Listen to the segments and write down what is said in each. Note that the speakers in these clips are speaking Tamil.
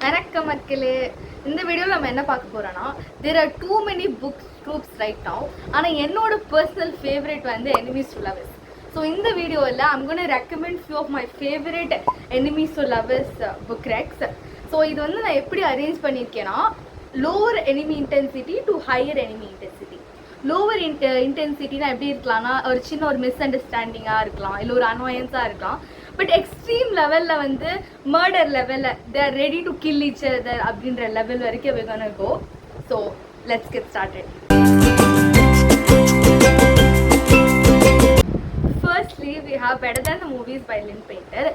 வணக்கம் மக்களே. இந்த வீடியோவில் நம்ம என்ன பார்க்க போகிறோன்னா, there are too many books groups right now. ஆனால் என்னோட பர்சனல் ஃபேவரட் வந்து enemies to lovers. ஸோ இந்த வீடியோவில் I'm going to recommend few of my favorite enemies to lovers book recs. So இது வந்து நான் எப்படி அரேஞ்ச் பண்ணியிருக்கேன்னா, lower enemy intensity to higher enemy intensity. Lower இன்டென்சிட்டினா எப்படி இருக்கலாம்னா, ஒரு சின்ன ஒரு மிஸ் அண்டர்ஸ்டாண்டிங்காக இருக்கலாம், இல்லை ஒரு அனாயன்ஸாக இருக்கலாம். பட் எக்ஸ்ட்ரீம் லெவலில் வந்து மர்டர் லெவலில் they are ready to kill each other அப்படின்ற லெவல் வரைக்கும் we're gonna go. So let's get started. Firstly, we have Better Than the Movies by Lynn Painter.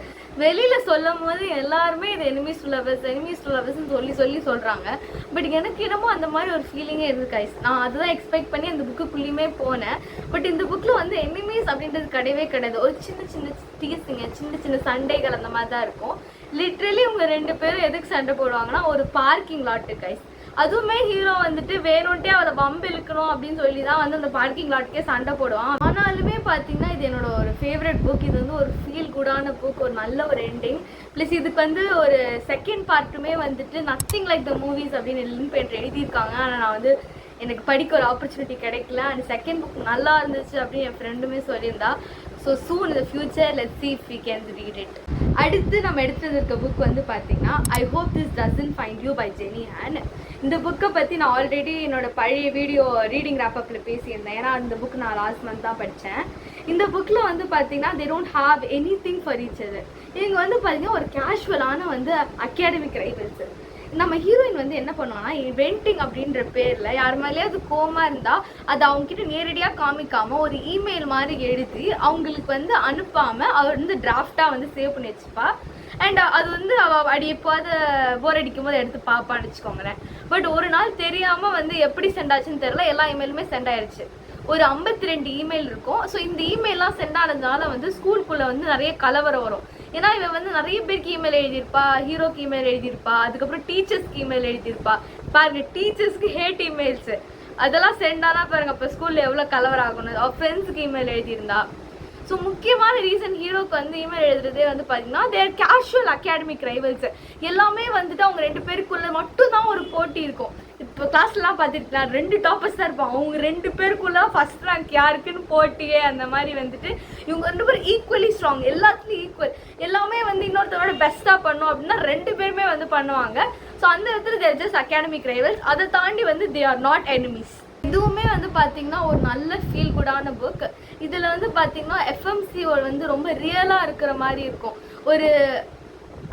வெளியில் சொல்லும் போது எல்லாருமே இது எனிமீஸ் டு லவர்ஸ்ன்னு சொல்லி சொல்கிறாங்க. பட் எனக்கு என்னமோ அந்த மாதிரி ஒரு ஃபீலிங்கே இருக்குது கைஸ். நான் அதுதான் எக்ஸ்பெக்ட் பண்ணி அந்த புக்குக்குள்ளேயுமே போனேன். பட் இந்த புக்கில் வந்து எனிமீஸ் அப்படின்றது கிடையவே கிடையாது. ஒரு சின்ன சின்ன டீஸுங்க, சின்ன சின்ன சண்டைகள் அந்த மாதிரி தான் இருக்கும். லிட்ரலி உங்க ரெண்டு பேரும் எதுக்கு சண்டை போடுவாங்கன்னா, ஒரு பார்க்கிங் லாட்டு கைஸ். அதுவுமே ஹீரோ வந்துட்டு வேணும்ட்டே அவளை பம்பு இழுக்கணும் அப்படின்னு சொல்லி தான் வந்து அந்த பார்க்கிங் லாட்டுக்கே சண்டை போடுவான். ஆனாலுமே பார்த்தீங்கன்னா இது என்னோட ஒரு ஃபேவரட் புக். இது வந்து ஒரு ஃபீல் குடான புக், ஒரு நல்ல ஒரு எண்டிங். ப்ளஸ் இதுக்கு வந்து ஒரு செகண்ட் பார்ட்டுமே வந்துட்டு நத்திங் லைக் த மூவிஸ் அப்படின்னு லிங்க் பண்ணிட்டு எழுதியிருக்காங்க. ஆனால் நான் வந்து எனக்கு படிக்க ஒரு ஆப்பர்ச்சுனிட்டி கிடைக்கல. அண்ட் செகண்ட் புக் நல்லா இருந்துச்சு அப்படின்னு என் ஃப்ரெண்டுமே சொல்லியிருந்தா. So soon in the future let's see if we can read it. அடுத்து நம்ம எடுத்துட்டு இருக்க புக் வந்து பார்த்தீங்கன்னா I hope this doesn't find you by Jenny Han. இந்த புக்கை பற்றி நான் ஆல்ரெடி என்னோட பழைய வீடியோ ரீடிங் ராப்பப்பில் பேசியிருந்தேன். ஏன்னா அந்த புக் நான் லாஸ்ட் மந்த் தான் படித்தேன். இந்த புக்கில் வந்து பார்த்தீங்கன்னா they don't have anything for each other. இவங்க வந்து பார்த்தீங்கன்னா ஒரு கேஷுவலான வந்து அகாடமிக் ரைவல்ஸ். நம்ம ஹீரோயின் வந்து என்ன பண்ணுவாங்கன்னா, வெண்டிங் அப்படின்ற பேரில் யார் மேலேயே அது கோமா இருந்தால் அது அவங்ககிட்ட நேரடியாக காமிக்காமல் ஒரு இமெயில் மாதிரி எழுதி அவங்களுக்கு வந்து அனுப்பாமல் அவர் வந்து டிராஃப்டாக வந்து சேவ் பண்ணி வச்சுப்பா. அண்ட் அது வந்து அவள் அடி எப்போது போர் அடிக்கும் போது எடுத்து பார்ப்பான்னு வச்சுக்கோங்களேன். பட் ஒரு நாள் தெரியாமல் வந்து எப்படி சென்ட் ஆச்சுன்னு தெரியல, எல்லா இமெயிலுமே சென்ட் ஆயிடுச்சு. ஒரு 52 இமெயில் இருக்கும். ஸோ இந்த இமெயிலாம் சென்ட் ஆனதுனால வந்து ஸ்கூலுக்குள்ளே வந்து நிறைய கலவரம் வரும். ஏன்னா இவன் வந்து நிறைய பேருக்கு இமெயில் எழுதியிருப்பா, ஹீரோக்கு இமெயில் எழுதியிருப்பா, அதுக்கப்புறம் டீச்சர்ஸ்க்கு இமெயில் எழுதியிருப்பா. பாருங்க, டீச்சர்ஸ்க்கு ஹேட் இமெயில்ஸு அதெல்லாம் சென்ட் ஆனால் பாருங்க அப்போ ஸ்கூலில் எவ்வளோ கலவரம் ஆகணும். அவள் ஃப்ரெண்ட்ஸுக்கு இமெயில் எழுதியிருந்தா. ஸோ முக்கியமான ரீசன் ஹீரோக்கு வந்து இமெயில் எழுதுறதே வந்து பார்த்தீங்கன்னா தேர் கேஷுவல் அகாடமிக் ரைவல்ஸ். எல்லாமே வந்துட்டு அவங்க ரெண்டு பேருக்குள்ள மட்டும்தான் ஒரு போட்டி இருக்கும். இப்போ கிளாஸ்லாம் பார்த்துருக்கலாம், 2 டாப்பர்ஸ் தான் இருப்பாங்க. அவங்க 2 பேருக்குள்ள ஃபர்ஸ்ட் ரேங்க் யாருக்குன்னு போட்டியே. அந்த மாதிரி வந்துட்டு இவங்க 2 பேரும் ஈக்குவலி ஸ்ட்ராங், எல்லாத்துலேயும் ஈக்குவல். எல்லாமே வந்து இன்னொருத்தரோட பெஸ்ட்டாக பண்ணும் அப்படின்னா 2 பேருமே வந்து பண்ணுவாங்க. ஸோ அந்த இடத்துல தேர் ஜஸ்ட் அகாடமிக் ரைவல்ஸ். அதை தாண்டி வந்து தே ஆர் நாட் எனிமீஸ். இதுவுமே வந்து பார்த்தீங்கன்னா ஒரு நல்ல ஃபீல் குடான புக். இதில் வந்து பார்த்தீங்கன்னா எஃப்எம்சி வந்து ரொம்ப ரியலாக இருக்கிற மாதிரி இருக்கும். ஒரு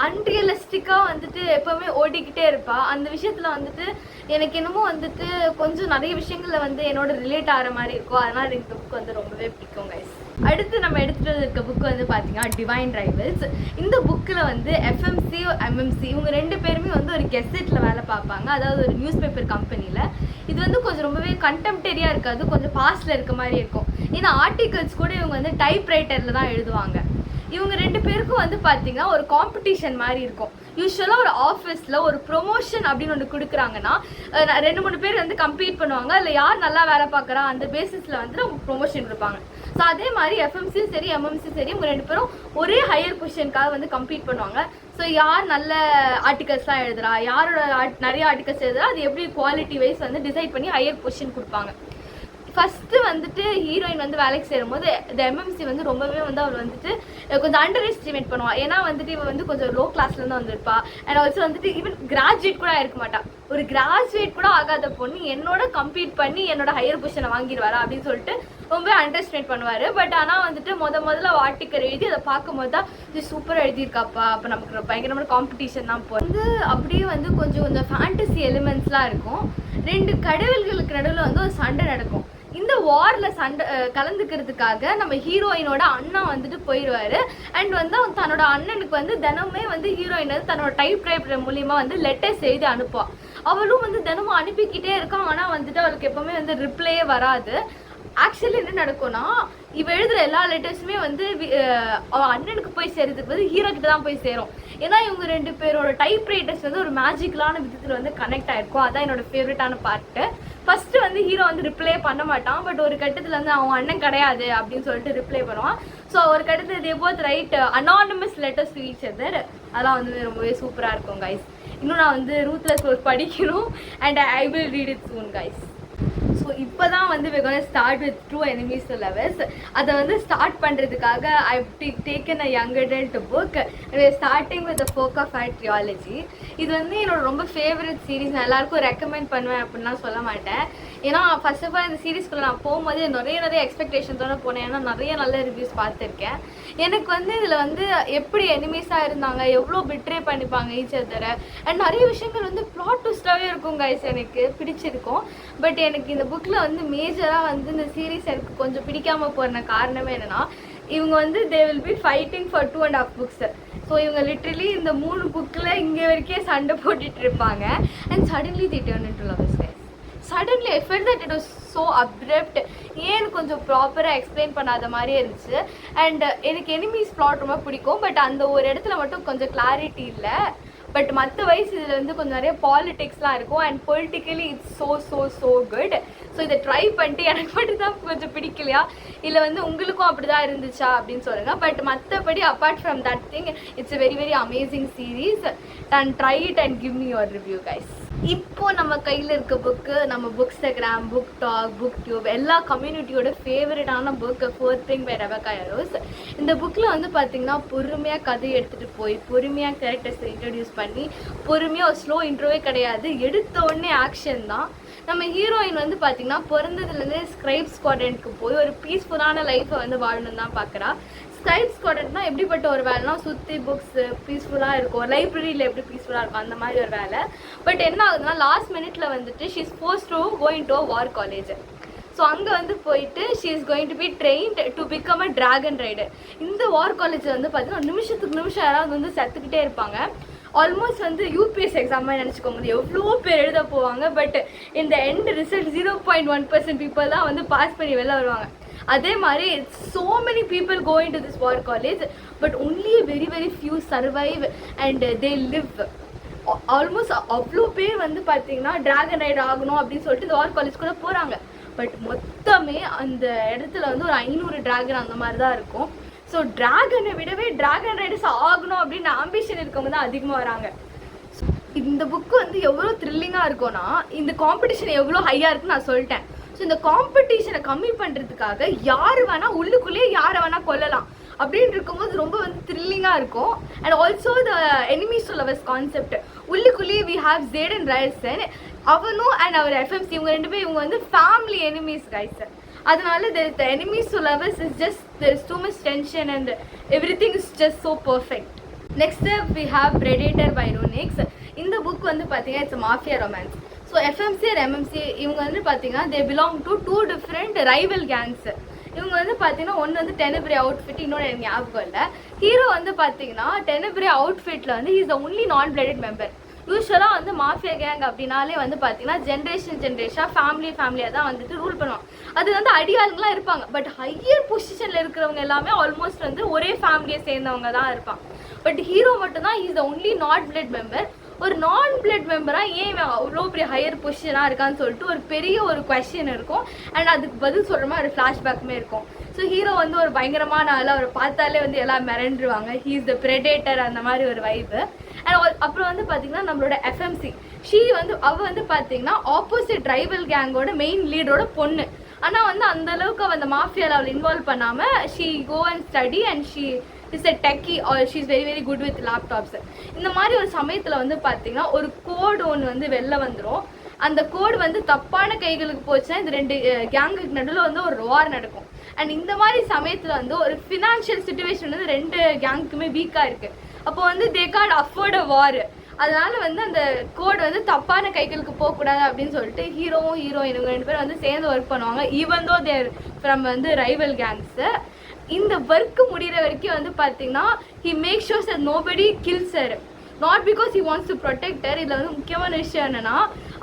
அன்ரியலிஸ்டிக்காக வந்துட்டு எப்போவுமே ஓடிக்கிட்டே இருப்பா. அந்த விஷயத்தில் வந்துட்டு எனக்கு என்னமோ வந்துட்டு கொஞ்சம் நிறைய விஷயங்களில் வந்து என்னோட ரிலேட் ஆகிற மாதிரி இருக்கும். அதனால் எனக்கு இந்த புக் வந்து ரொம்பவே பிடிக்கும் கைஸ். அடுத்து நம்ம எடுத்துகிட்டு இருக்க புக் வந்து பார்த்தீங்கன்னா டிவைன் ரைவல்ஸ். இந்த புக்கில் வந்து எஃப்எம்சி எம்எம்சி இவங்க 2 பேருமே வந்து ஒரு கெசெட்டில் வேலை பார்ப்பாங்க, அதாவது ஒரு நியூஸ் பேப்பர் கம்பெனியில். இது வந்து கொஞ்சம் ரொம்பவே கண்டெம்டரியாக இருக்காது, கொஞ்சம் பாஸ்டில் இருக்க மாதிரி இருக்கும். ஏன்னா ஆர்டிகல்ஸ் கூட இவங்க வந்து டைப்ரைட்டரில் தான் எழுதுவாங்க. இவங்க 2 பேருக்கும் வந்து பார்த்தீங்கன்னா ஒரு காம்படிஷன் மாதிரி இருக்கும். யூஸ்வலாக ஒரு ஆஃபீஸில் ஒரு ப்ரொமோஷன் அப்படின்னு ஒன்று கொடுக்குறாங்கன்னா 2-3 பேர் வந்து கம்பீட் பண்ணுவாங்க. இல்லை யார் நல்லா வேலை பார்க்குறா அந்த பேசிஸில் வந்து அவங்க ப்ரொமோஷன் கொடுப்பாங்க. ஸோ அதே மாதிரி எஃப்எம்சியும் சரி எம்எம்சியும் சரி இவங்க 2 பேரும் ஒரே ஹையர் பொசிஷனுக்காக வந்து கம்பீட் பண்ணுவாங்க. ஸோ யார் நல்ல ஆர்டிகல்ஸ்லாம் எழுதுறா, யாரோட நிறைய ஆர்டிகல்ஸ் எழுதுறா, அது எப்படி குவாலிட்டி வைஸ் வந்து டிசைட் பண்ணி ஹையர் பொசிஷன் கொடுப்பாங்க. ஃபஸ்ட்டு வந்துட்டு ஹீரோயின் வந்து வேலைக்கு சேரும்போது இந்த எம்எம்சி வந்து ரொம்பவே வந்து அவள் வந்துட்டு கொஞ்சம் அண்டர் எஸ்டிமேட் பண்ணுவாள். ஏன்னா வந்துட்டு இவன் வந்து கொஞ்சம் லோ கிளாஸ்லேருந்து வந்திருப்பா. அண்ட் ஆல்சோ வந்துட்டு ஈவன் கிராஜுவேட் கூட ஆயிருக்க மாட்டான். ஒரு கிராஜுவேட் கூட ஆகாத பொண்ணு என்னோட கம்பீட் பண்ணி என்னோட ஹையர் பொசிஷனை வாங்கிடுவாரா அப்படின்னு சொல்லிட்டு ரொம்ப அண்டர் எஸ்டிமேட் பண்ணுவார். பட் ஆனால் வந்துட்டு முதல்ல ஆர்டிக்கல் எழுதி அதை பார்க்கும்போது தான் இது சூப்பராக எழுதியிருக்காப்பா, அப்போ நமக்கு பயங்கரமான காம்படிஷன் தான் வந்து அப்படியே வந்து கொஞ்சம் ஃபேண்டசி எலிமெண்ட்ஸ்லாம் இருக்கும். 2 கடவுள்களுக்கு நடுவில் வந்து ஒரு சண்டை நடக்கும். இந்த வாரில் சண்டை கலந்துக்கிறதுக்காக நம்ம ஹீரோயினோட அண்ணா வந்துட்டு போயிடுவார். அண்ட் வந்து தன்னோட அண்ணனுக்கு வந்து தினமே வந்து ஹீரோயின் வந்து தன்னோட டைப்ரைட்டர் மூலியமா வந்து லெட்டர்ஸ் எழுதி அனுப்புவாள். அவளும் வந்து தினமும் அனுப்பிக்கிட்டே இருக்கான். ஆனால் வந்துட்டு அவளுக்கு எப்பவுமே வந்து ரிப்ளையே வராது. ஆக்சுவலி என்ன நடக்கும்னா, இவ எழுதுகிற எல்லா லெட்டர்ஸுமே வந்து அவள் அண்ணனுக்கு போய் சேர்றதுக்கு வந்து ஹீரோ கிட்ட தான் போய் சேரும். ஏன்னா இவங்க 2 பேரோட டைப்ரைட்டர்ஸ் வந்து ஒரு மேஜிக்கலான விதத்தில் வந்து கனெக்ட் ஆகிருக்கும். அதான் என்னோட ஃபேவரட்டான பார்ட்டு. ஃபஸ்ட்டு வந்து ஹீரோ வந்து ரிப்ளை பண்ண மாட்டான். பட் ஒரு கட்டத்தில் வந்து அவன் அண்ணன் கிடையாது அப்படின்னு சொல்லிட்டு ரிப்ளை பண்ணுவான். ஸோ ஒரு கட்டத்தில் they both right anonymous letters to each other. அதெல்லாம் வந்து ரொம்பவே சூப்பராக இருக்கும் கைஸ். இன்னும் நான் வந்து ரூத்லெஸ் ரோஸ் படிக்கணும் and I will read it soon guys. So இப்போ தான் வந்து we're going to start with True Enemies to Lovers. அதை வந்து ஸ்டார்ட் பண்ணுறதுக்காக I've taken a young adult book. we're starting with the Folk of Fire trilogy. இது வந்து என்னோட ரொம்ப ஃபேவரட் சீரீஸ். நான் எல்லாருக்கும் ரெக்கமெண்ட் பண்ணுவேன் அப்படின்லாம் சொல்ல மாட்டேன். ஏன்னா ஃபர்ஸ்ட் ஆஃப் ஆல் இந்த சீரீஸ்குள்ளே நான் போகும்போது நிறைய எக்ஸ்பெக்டேஷன்ஸோட போனேன். ஏன்னா நிறைய நல்ல ரிவ்யூஸ் பார்த்துருக்கேன். எனக்கு வந்து இதில் வந்து எப்படி எனிமீஸாக இருந்தாங்க, எவ்வளோ பிட்ரே பண்ணிப்பாங்க ஈச் அதர், அண்ட் நிறைய விஷயங்கள் வந்து ப்ளாட் ட்விஸ்டாகவே இருக்கும் கைஸ். எனக்கு பிடிச்சிருக்கும். பட் எனக்கு இந்த புக்கில் வந்து மேஜராக வந்து இந்த சீரீஸ் எனக்கு கொஞ்சம் பிடிக்காமல் போகிற காரணமே என்னென்னா, இவங்க வந்து they will be fighting for 2.5 books. So இவங்க லிட்ரலி இந்த 3 புக்கில் இங்கே வரைக்கும் சண்டை போட்டுட்டு இருப்பாங்க. And suddenly the turn into lovers. Suddenly I felt that it was so abrupt. ஏன்னு கொஞ்சம் ப்ராப்பராக எக்ஸ்பிளைன் பண்ணாத மாதிரியே இருந்துச்சு. அண்ட் எனக்கு எனிமீஸ் ப்ளாட் ரொம்ப பிடிக்கும். பட் அந்த ஒரு இடத்துல மட்டும் கொஞ்சம் கிளாரிட்டி இல்லை. பட் மற்ற வயசு இதில் வந்து கொஞ்சம் நிறைய பாலிடிக்ஸ்லாம் இருக்கும். And politically it's so good. So இதை ட்ரை பண்ணிட்டு எனக்கு மட்டும் தான் கொஞ்சம் பிடிக்கலையா, இல்லை வந்து உங்களுக்கும் அப்படி தான் இருந்துச்சா அப்படின்னு சொல்லுங்கள். பட் மற்றபடி apart from that thing it's a very amazing series. And try it and give me your review guys. இப்போ நம்ம கையில் இருக்க புக்கு நம்ம Bookstagram, BookTok, BookTube எல்லா கம்யூனிட்டியோட ஃபேவரட்டான புக் ஃபோர்த் ரிங் பை ரெபெக்கா யாரோஸ். இந்த புக்கில் வந்து பார்த்திங்கன்னா பொறுமையாக கதை எடுத்துகிட்டு போய் பொறுமையாக கேரக்டர்ஸை இன்ட்ரடியூஸ் பண்ணி பொறுமையாக ஒரு ஸ்லோ இன்ட்ரோவே கிடையாது, எடுத்த உடனே ஆக்ஷன் தான். நம்ம ஹீரோயின் வந்து பார்த்திங்கன்னா பிறந்ததுலேருந்து ஸ்கிரைப் ஸ்குவாட்ரனுக்கு போய் ஒரு பீஸ்ஃபுல்லான லைஃப்பை வந்து வாழணும் தான் பார்க்குறா. ஸ்கிரைப் ஸ்குவாட்ரன்னா எப்படிப்பட்ட ஒரு வேலைனா, சுற்றி புக்ஸு பீஸ்ஃபுல்லாக இருக்கும், லைப்ரரியில் எப்படி பீஸ்ஃபுல்லாக இருக்கும் அந்த மாதிரி ஒரு வேலை. பட் என்ன ஆகுதுன்னா லாஸ்ட் மினிட்ல வந்துட்டு she is forced to go into a war college. So அங்கே வந்து போயிட்டு she is going to be trained to become a dragon rider. இந்த வார் காலேஜில் வந்து பார்த்தீங்கன்னா நிமிஷத்துக்கு நிமிஷம் யாராவது வந்து செத்துக்கிட்டே இருப்பாங்க. ஆல்மோஸ்ட் வந்து யூபிஎஸ் எக்ஸாம் மாதிரி நினச்சிக்கோங்க, எவ்வளோ பேர் எழுத போவாங்க. பட் இந்த எண்ட் ரிசல்ட் 0.1% பீப்புள் தான் வந்து பாஸ் பண்ணி வெளில வருவாங்க. அதே மாதிரி so many people go into this war college but only very few survive and they live. Almost அவ்வளோ பேர் வந்து பார்த்தீங்கன்னா டிராகன் ரைட் ஆகணும் அப்படின்னு சொல்லிட்டு இந்த வார் காலேஜ் கூட போகிறாங்க. பட் மொத்தமே அந்த இடத்துல வந்து ஒரு 500 டிராகன் அந்த மாதிரி தான் இருக்கும். ஸோ டிராகனை விடவே டிராகன் ரைடர்ஸ் ஆகணும் அப்படின்னு ஆம்பிஷன் இருக்கவங்க தான் அதிகமாக வராங்க. இந்த புக்கு வந்து எவ்வளோ த்ரில்லிங்காக இருக்கும்னா, இந்த காம்படிஷன் எவ்வளோ ஹையாக இருக்குன்னு நான் சொல்லிட்டேன். ஸோ இந்த காம்படிஷனை கம்மி பண்ணுறதுக்காக யார் வேணால் உள்ளுக்குள்ளேயே யாரை வேணால் கொல்லலாம் அப்படின்னு இருக்கும்போது ரொம்ப வந்து த்ரில்லிங்காக இருக்கும். And also the enemies to lovers concept உள்ளுக்குள்ளேயே we have Jade and Rison, அவனும் அண்ட் அவர் எஃப்எம்சி இவங்க 2 பேரும் இவங்க வந்து ஃபேமிலி எனிமீஸ் கைஸ். அதனால the enemies to lovers is just there's too much tension and everything is just so perfect. Next up we have Predator by Runix. இந்த புக் வந்து பார்த்தீங்கன்னா it's mafia romance. So FMC and MMC இவங்க வந்து பார்த்தீங்கன்னா they belong to 2 different rival gangs. இவங்க வந்து பார்த்தீங்கன்னா ஒன்று வந்து டெனப்ரே அவுட்ஃபிட், இன்னொன்று எனக்கு ஞாபகம் இல்லை. ஹீரோ வந்து பார்த்தீங்கன்னா டெனப்ரே அவுட்ஃபிட்டில் வந்து இஸ் த ஒன்லி நான் பிளடட் மெம்பர். யூஸ்வலாக வந்து மாஃபியா கேங் அப்படின்னாலே வந்து பார்த்தீங்கன்னா ஜென்ரேஷனாக ஃபேமிலியாக தான் வந்துட்டு ரூல் பண்ணுவாங்க. அது வந்து அடியாளுங்களாம் இருப்பாங்க. பட் ஹையர் பொசிஷனில் இருக்கிறவங்க எல்லாமே ஆல்மோஸ்ட் வந்து ஒரே ஃபேமிலியை சேர்ந்தவங்க தான் இருப்பாங்க. பட் ஹீரோ மட்டும்தான் is the only not blood member. ஒரு நான் பிளட் மெம்பராக ஏன் அவ்வளோ பெரிய ஹையர் பொசிஷனாக இருக்கான்னு சொல்லிட்டு ஒரு பெரிய ஒரு கொஸ்டின் இருக்கும். அண்ட் அதுக்கு பதில் சொல்கிற மாதிரி ஒரு ஃப்ளாஷ்பேக்குமே இருக்கும். ஸோ ஹீரோ வந்து ஒரு பயங்கரமான ஆள், அவரை பார்த்தாலே வந்து எல்லாம் மிரண்டுருவாங்க. ஹீ இஸ் த பிரெடேட்டர் அந்த மாதிரி ஒரு வைப்பு. அண்ட் அப்புறம் வந்து பார்த்தீங்கன்னா நம்மளோட எஃப்எம்சி அவள் வந்து பார்த்தீங்கன்னா ஆப்போசிட் ரைவல் கேங்கோட மெயின் லீடரோட பொண்ணு. ஆனால் வந்து அந்த அளவுக்கு அவள் அந்த மாஃபியாவில் அவள் இன்வால்வ் பண்ணாமல் she go and study and she is a techie or she is very good with laptops. இந்த மாதிரி ஒரு சமயத்தில் வந்து பார்த்தீங்கன்னா ஒரு கோடு ஒன்று வந்து வெளில வந்துடும். அந்த கோடு வந்து தப்பான கைகளுக்கு போச்சுன்னா இந்த 2 கேங்குக்கு நடுவில் வந்து ஒரு வார் நடக்கும். அண்ட் இந்த மாதிரி சமயத்தில் வந்து ஒரு ஃபினான்ஷியல் சுச்சுவேஷன் வந்து 2 கேங்குக்குமே வீக்காக இருக்குது. அப்போ வந்து தே கான்ட் அஃபோர்ட் அ வார். அதனால வந்து அந்த கோடு வந்து தப்பான கைகளுக்கு போகக்கூடாது அப்படின்னு சொல்லிட்டு ஹீரோவும் ஹீரோயின் இவங்க 2 பேரும் வந்து சேர்ந்து ஒர்க் பண்ணுவாங்க. ஈவன் தோ தேர் ஃப்ரம் வந்து ரைவல் கேங்ஸு. இந்த ஒர்க்கு முடிகிற வரைக்கும் வந்து பார்த்தீங்கன்னா he make sures that nobody kills her, not because he wants to protect her. இதில் வந்து முக்கியமான விஷயம் என்னென்னா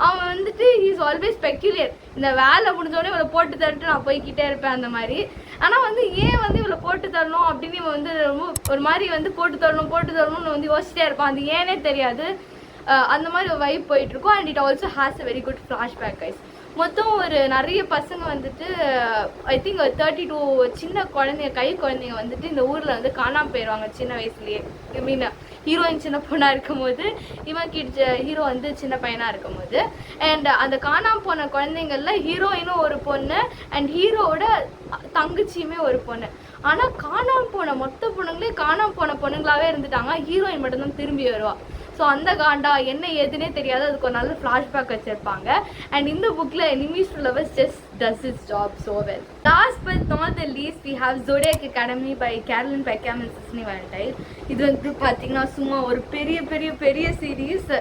அவன் வந்துட்டு ஹி இஸ் ஆல்வேஸ் பெக்யூலியர். இந்த வேலை முடிஞ்சோடனே இவளை போட்டு தரட்டு நான் போய்கிட்டே இருப்பேன் அந்த மாதிரி. ஆனால் வந்து ஏன் வந்து இவளை போட்டு தரணும் அப்படின்னு இவன் வந்து ரொம்ப ஒரு மாதிரி வந்து போட்டு தரணும்னு வந்து யோசிச்சிட்டே இருப்பான். அது ஏனே தெரியாது. அந்த மாதிரி ஒரு வைப் போயிட்டுருக்கும். And it also has a very good flashback guys. மொத்தம் ஒரு நிறைய பசங்க வந்துட்டு ஐ திங்க் 32 சின்ன குழந்தைங்க, கை குழந்தைங்க வந்துட்டு இந்த ஊரில் வந்து காணாமல் போயிடுவாங்க சின்ன வயசுலேயே. ஐ மீன் ஹீரோயின் சின்ன பொண்ணாக இருக்கும்போது இவன் ஹீரோ வந்து சின்ன பையனாக இருக்கும்போது. அண்ட் அந்த காணாமல் போன குழந்தைங்கள்ல ஹீரோயினும் ஒரு பொண்ணு அண்ட் ஹீரோவோட தங்கச்சியுமே ஒரு பொண்ணு. ஆனால் காணாமல் போன மொத்த பொண்ணுங்களே காணாமல் போன பொண்ணுங்களாகவே இருந்துட்டாங்க. ஹீரோயின் மட்டும்தான் திரும்பி வருவா. ஸோ அந்த காண்டா என்ன ஏதுன்னே தெரியாது. அதுக்கு ஒரு நல்ல ஃப்ளாஷ்பேக் வச்சுருப்பாங்க. அண்ட் இந்த புக்கில் enemies to lovers just does its job so well. Last but not the least we have Zodiac Academy by Caroline Peckham and Susanne Valenti. இது வந்து பார்த்தீங்கன்னா சும்மா ஒரு பெரிய பெரிய பெரிய சீரீஸ்.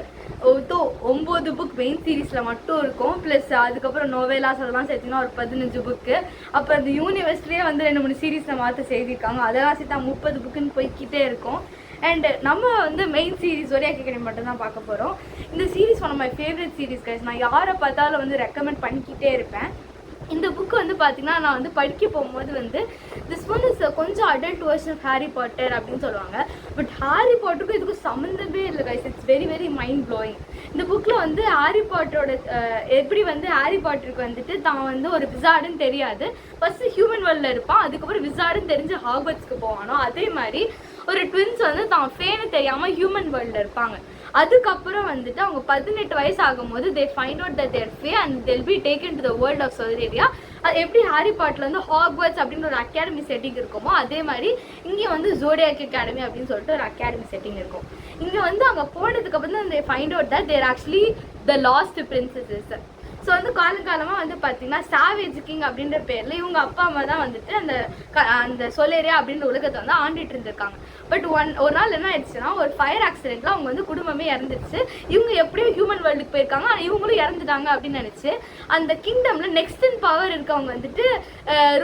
9 புக் மெயின் சீரீஸில் மட்டும் இருக்கும். ப்ளஸ் அதுக்கப்புறம் நோவேலாஸ் அதெல்லாம் சேர்த்திங்கன்னா ஒரு 15 புக்கு. அப்புறம் அந்த யூனிவர்ஸ்லேயே வந்து 2-3 சீரீஸில் மாற்ற செய்திருக்காங்க. அதெல்லாம் சேர்த்தா 30 புக்குன்னு போய்கிட்டே இருக்கும். அண்ட் நம்ம வந்து மெயின் சீரீஸ் ஜோடியாக் அகாடமி மட்டும் தான் பார்க்க போகிறோம். இந்த series one of my favourite series guys. நான் யாரை பார்த்தாலும் வந்து ரெக்கமெண்ட் பண்ணிக்கிட்டே இருப்பேன். இந்த புக்கு வந்து பார்த்தீங்கன்னா நான் வந்து படிக்க போகும்போது வந்து திஸ் ஒன் இஸ் கொஞ்சம் adult version of Harry Potter அப்படின்னு சொல்லுவாங்க. பட் ஹாரி பாட்டருக்கும் இதுக்கும் சம்மந்தமே இல்லை guys. It's very very mind blowing. இந்த புக்கில் வந்து ஹாரி பாட்டரோட எப்படி வந்து ஹாரி பாட்டருக்கு வந்துட்டு தான் வந்து ஒரு விசார்டுன்னு தெரியாது. ஃபர்ஸ்ட் ஹியூமன் வேர்ல்டில் இருப்பான். அதுக்கப்புறம் விசார்டுன்னு தெரிஞ்சு ஹாக்வர்ட்ஸ்க்கு போவானோ அதே மாதிரி ஒரு ட்வின்ஸ் வந்து தான் ஃபேனு தெரியாமல் ஹியூமன் வேர்ல்டில் இருப்பாங்க. அதுக்கப்புறம் வந்துட்டு அவங்க 18 வயசு ஆகும்போது they find out that they're fae and they'll be taken to the world of Solaria. அது எப்படி ஹாரி பாட்டில் வந்து ஹாக்வர்ட்ஸ் அப்படின்னு ஒரு அகாடமி செட்டிங் இருக்குமோ அதே மாதிரி இங்கே வந்து ஜோடியாக் அகாடமி அப்படின்னு சொல்லிட்டு ஒரு அகாடமி செட்டிங் இருக்கும். இங்கே வந்து அங்கே போனதுக்கப்புறம் தான் they find out that they're actually the lost princesses. So வந்து காலங்காலமாக வந்து பார்த்தீங்கன்னா சாவேஜ் கிங் அப்படின்ற பேரில் இவங்க அப்பா அம்மா தான் வந்துட்டு அந்த சொலேரியா அப்படின்ற உலகத்தை வந்து ஆண்டிட்டு இருந்திருக்காங்க. பட் ஒரு நாள் என்ன ஆயிடுச்சுன்னா ஒரு ஃபயர் ஆக்சிடென்ட்ல அவங்க வந்து குடும்பமே இறந்துருச்சு. இவங்க எப்படியும் ஹியூமன் வேர்ல்டுக்கு போயிருக்காங்க. ஆனால் இவங்களும் இறந்துட்டாங்க அப்படின்னு நினச்சி அந்த கிங்டம்ல நெக்ஸ்ட் இன் பவர் இருக்கவங்க வந்துட்டு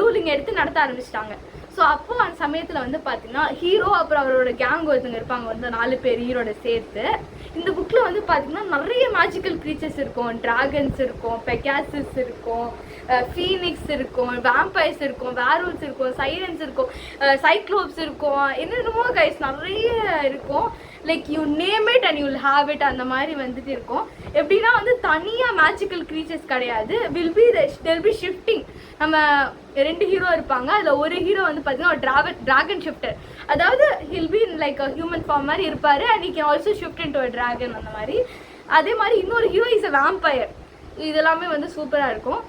ரூலிங் எடுத்து நடத்த ஆரம்பிச்சிட்டாங்க. ஸோ அப்போ அந்த சமயத்தில் வந்து பார்த்தீங்கன்னா ஹீரோ அப்புறம் அவரோட கேங் ஒருத்தங்க இருப்பாங்க வந்து 4 பேர் ஹீரோட சேர்த்து. இந்த புக்கில் வந்து பார்த்தீங்கன்னா நிறைய மேஜிக்கல் க்ரீச்சர்ஸ் இருக்கும். ட்ராகன்ஸ் இருக்கும், பெகாசஸ் இருக்கும், ஃபீனிக்ஸ் இருக்கும், வேம்பைர்ஸ் இருக்கும், வேர்வல்ஸ் இருக்கும், சைரன்ஸ் இருக்கும், சைக்ளோப்ஸ் இருக்கும், என்னென்னமோ கைஸ் நிறைய இருக்கும். Like you name it and you'll have it அந்த மாதிரி வந்துட்டு இருக்கும். எப்படின்னா வந்து தனியாக மேஜிக்கல் க்ரீச்சர்ஸ் கிடையாது. They'll be shifting. நம்ம 2 ஹீரோ இருப்பாங்க. அதில் ஒரு ஹீரோ வந்து பார்த்தீங்கன்னா ஒரு ட்ராகன் ஷிஃப்டர். அதாவது he'll be like human form மாதிரி இருப்பார் and he can also shift into a dragon அந்த மாதிரி. அதே மாதிரி இன்னொரு ஹீரோ இஸ் அ வேம்பயர். இதெல்லாமே வந்து சூப்பராக இருக்கும்.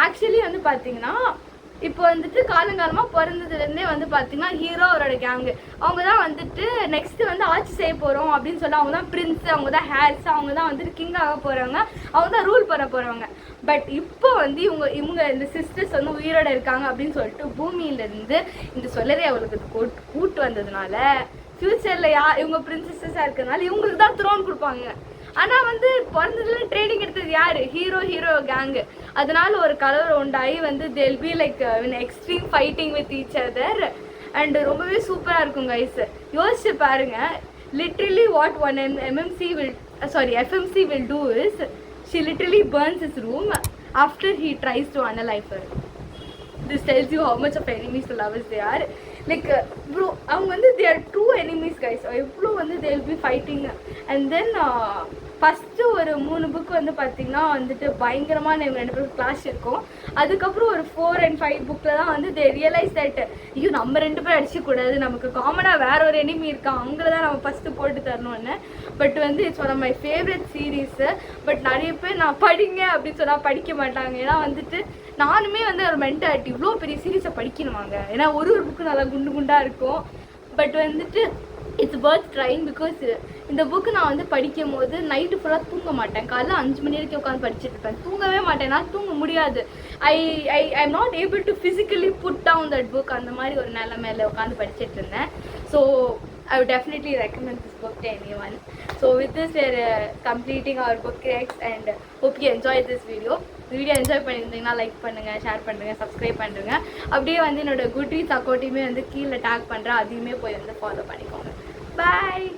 ஆக்சுவலி வந்து பார்த்தீங்கன்னா இப்போ வந்துட்டு காலங்காலமாக பிறந்ததுலேருந்தே வந்து பார்த்தீங்கன்னா ஹீரோ அவரோட கேங்கு அவங்க தான் வந்துட்டு நெக்ஸ்ட்டு வந்து ஆட்சி செய்ய போகிறோம் அப்படின்னு சொல்லி அவங்க தான் பிரின்ஸ், அவங்க தான் ஹேர்ஸ், அவங்க தான் வந்துட்டு கிங் ஆக போகிறவங்க, அவங்க தான் ரூல் பண்ண போகிறவங்க. பட் இப்போ வந்து இவங்க இந்த சிஸ்டர்ஸ் வந்து உயிரோட இருக்காங்க அப்படின்னு சொல்லிட்டு பூமியிலேருந்து இந்த சொல்லறே அவளுக்கு கூட்டு வந்ததுனால ஃப்யூச்சரில் இவங்க பிரின்சஸஸாக இருக்கிறதுனால இவங்களுக்கு தான் த்ரோன் கொடுப்பாங்க. ஆனால் வந்து பிறந்ததுல ட்ரேடிங் எடுத்தது யார்? Hero gang. அதனால ஒரு கலவரம் உண்டாகி வந்து they'll be like extreme fighting with each other. And ரொம்பவே சூப்பராக இருக்கும் கைஸ். யோசிச்சு பாருங்க. Literally what one FMC will do is she literally burns his room after he tries to unalive her. This tells you how much of enemies to lovers they are. Like bro, அவங்க வந்து they are true enemies guys. எவ்வளோ வந்து they will be fighting. And then first ஒரு 3 புக் வந்து பார்த்திங்கன்னா வந்துட்டு பயங்கரமான இவங்க 2 பேரும் கிளாஷ் இருக்கும். அதுக்கப்புறம் ஒரு 4 and 5 புக்கில் தான் வந்து தே ரியலைஸ் தட் ஐயோ நம்ம 2 பேரும் அடிச்சிக்கூடாது, நமக்கு காமனாக வேற ஒரு எனிமி இருக்கான், அவங்கள தான் நம்ம ஃபஸ்ட்டு போட்டு தரணும்னு. பட் வந்து it's one of my favourite series. But நிறைய பேர் நான் படிங்க அப்படின்னு சொன்னால் படிக்க மாட்டாங்க. ஏன்னா வந்துட்டு நானுமே வந்து ஒரு மென்டாலிட்டி இவ்வளோ பெரிய சீரீஸை படிக்கணுமாங்க. ஏன்னா ஒரு புக்கு நல்லா குண்டாக இருக்கும். பட் வந்துட்டு இட்ஸ் வர்த் ட்ரைங் பிகாஸ் இந்த புக்கு நான் வந்து படிக்கும் போது நைட்டு ஃபுல்லாக தூங்க மாட்டேன். காலைல 5 மணி வரைக்கும் உட்காந்து படிச்சுட்டு இருப்பேன். தூங்கவே மாட்டேன். நான் தூங்க முடியாது. I am not able to physically put down that book. அந்த மாதிரி ஒரு நிலைமையில உட்காந்து படிச்சுட்டு இருந்தேன். So I would definitely recommend this book to anyone. So with this we are completing our book recs and hope you enjoyed this video. Video enjoy பண்ணியிருந்தீங்கன்னா லைக் பண்ணுங்கள், ஷேர் பண்ணுங்கள், சப்ஸ்கிரைப் பண்ணுங்க. அப்படியே வந்து என்னோட குட்ரீட்ஸ் அக்கௌண்ட்டையுமே வந்து கீழே டேக் பண்ணுறேன். அதையுமே போய் வந்து ஃபாலோ பண்ணிக்கோங்க. பாய்.